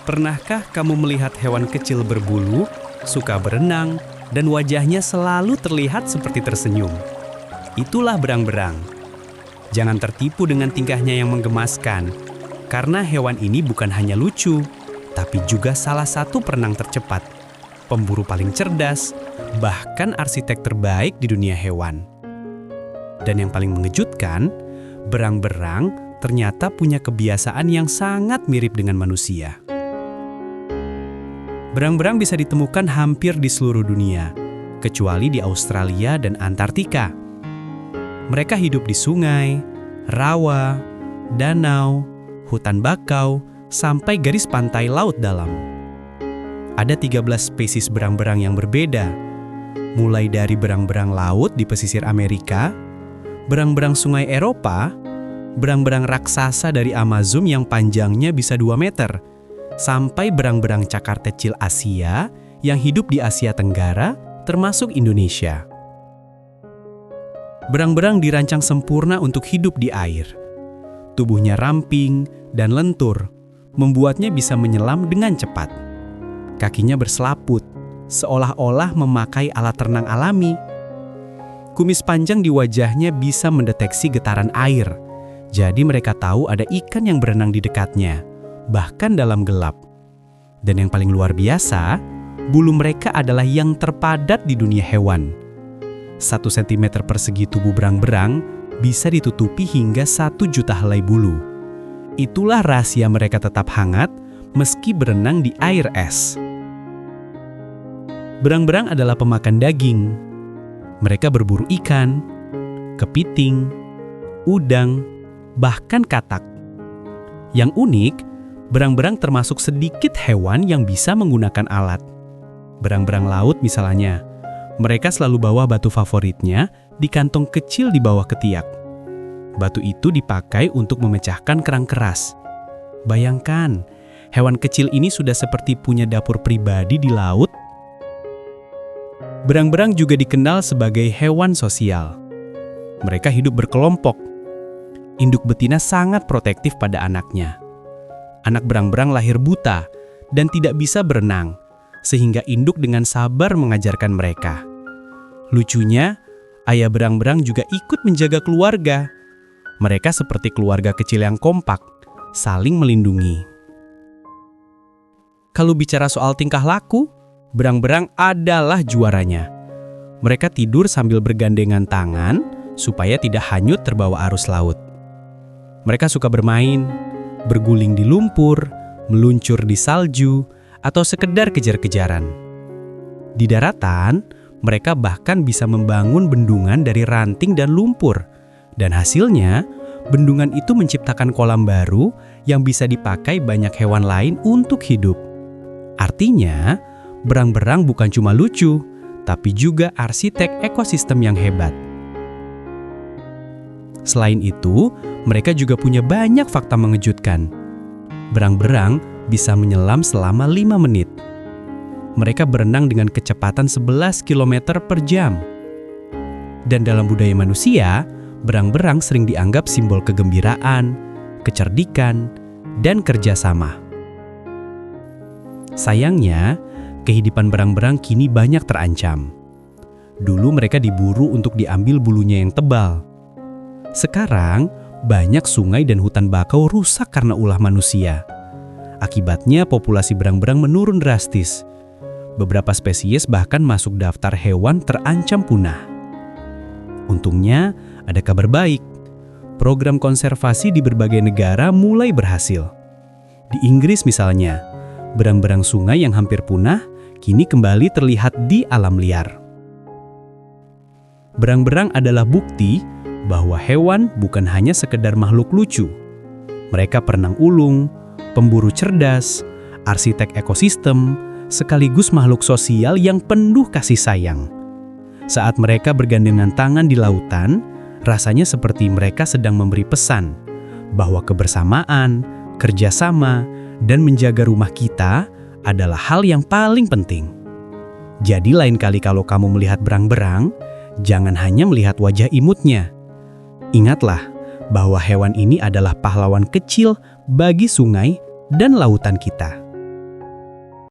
Pernahkah kamu melihat hewan kecil berbulu, suka berenang, dan wajahnya selalu terlihat seperti tersenyum? Itulah berang-berang. Jangan tertipu dengan tingkahnya yang menggemaskan, karena hewan ini bukan hanya lucu, tapi juga salah satu perenang tercepat, pemburu paling cerdas, bahkan arsitek terbaik di dunia hewan. Dan yang paling mengejutkan, berang-berang ternyata punya kebiasaan yang sangat mirip dengan manusia. Berang-berang bisa ditemukan hampir di seluruh dunia, kecuali di Australia dan Antartika. Mereka hidup di sungai, rawa, danau, hutan bakau, sampai garis pantai laut dalam. Ada 13 spesies berang-berang yang berbeda, mulai dari berang-berang laut di pesisir Amerika, berang-berang sungai Eropa, berang-berang raksasa dari Amazon yang panjangnya bisa 2 meter, sampai berang-berang cakar kecil Asia yang hidup di Asia Tenggara, termasuk Indonesia. Berang-berang dirancang sempurna untuk hidup di air. Tubuhnya ramping dan lentur, membuatnya bisa menyelam dengan cepat. Kakinya berselaput, seolah-olah memakai alat renang alami. Kumis panjang di wajahnya bisa mendeteksi getaran air, jadi mereka tahu ada ikan yang berenang di dekatnya, bahkan dalam gelap. Dan yang paling luar biasa, bulu mereka adalah yang terpadat di dunia hewan. 1 cm persegi tubuh berang-berang bisa ditutupi hingga 1 juta helai bulu. Itulah rahasia mereka tetap hangat meski berenang di air es. Berang-berang adalah pemakan daging. Mereka berburu ikan, kepiting, udang, bahkan katak. Yang unik, berang-berang termasuk sedikit hewan yang bisa menggunakan alat. Berang-berang laut misalnya, mereka selalu bawa batu favoritnya di kantong kecil di bawah ketiak. Batu itu dipakai untuk memecahkan kerang keras. Bayangkan, hewan kecil ini sudah seperti punya dapur pribadi di laut. Berang-berang juga dikenal sebagai hewan sosial. Mereka hidup berkelompok. Induk betina sangat protektif pada anaknya. Anak berang-berang lahir buta dan tidak bisa berenang, sehingga induk dengan sabar mengajarkan mereka. Lucunya, ayah berang-berang juga ikut menjaga keluarga. Mereka seperti keluarga kecil yang kompak, saling melindungi. Kalau bicara soal tingkah laku, berang-berang adalah juaranya. Mereka tidur sambil bergandengan tangan supaya tidak hanyut terbawa arus laut. Mereka suka bermain, berguling di lumpur, meluncur di salju, atau sekedar kejar-kejaran. Di daratan, mereka bahkan bisa membangun bendungan dari ranting dan lumpur. Dan hasilnya, bendungan itu menciptakan kolam baru yang bisa dipakai banyak hewan lain untuk hidup. Artinya, berang-berang bukan cuma lucu, tapi juga arsitek ekosistem yang hebat. Selain itu, mereka juga punya banyak fakta mengejutkan. Berang-berang bisa menyelam selama 5 menit. Mereka berenang dengan kecepatan 11 km per jam. Dan dalam budaya manusia, berang-berang sering dianggap simbol kegembiraan, kecerdikan, dan kerjasama. Sayangnya, kehidupan berang-berang kini banyak terancam. Dulu mereka diburu untuk diambil bulunya yang tebal. Sekarang, banyak sungai dan hutan bakau rusak karena ulah manusia. Akibatnya populasi berang-berang menurun drastis. Beberapa spesies bahkan masuk daftar hewan terancam punah. Untungnya, ada kabar baik. Program konservasi di berbagai negara mulai berhasil. Di Inggris misalnya, berang-berang sungai yang hampir punah kini kembali terlihat di alam liar. Berang-berang adalah bukti bahwa hewan bukan hanya sekedar makhluk lucu. Mereka perenang ulung, pemburu cerdas, arsitek ekosistem, sekaligus makhluk sosial yang penuh kasih sayang. Saat mereka bergandengan tangan di lautan, rasanya seperti mereka sedang memberi pesan bahwa kebersamaan, kerjasama, dan menjaga rumah kita adalah hal yang paling penting. Jadi lain kali kalau kamu melihat berang-berang, jangan hanya melihat wajah imutnya. Ingatlah bahwa hewan ini adalah pahlawan kecil bagi sungai dan lautan kita.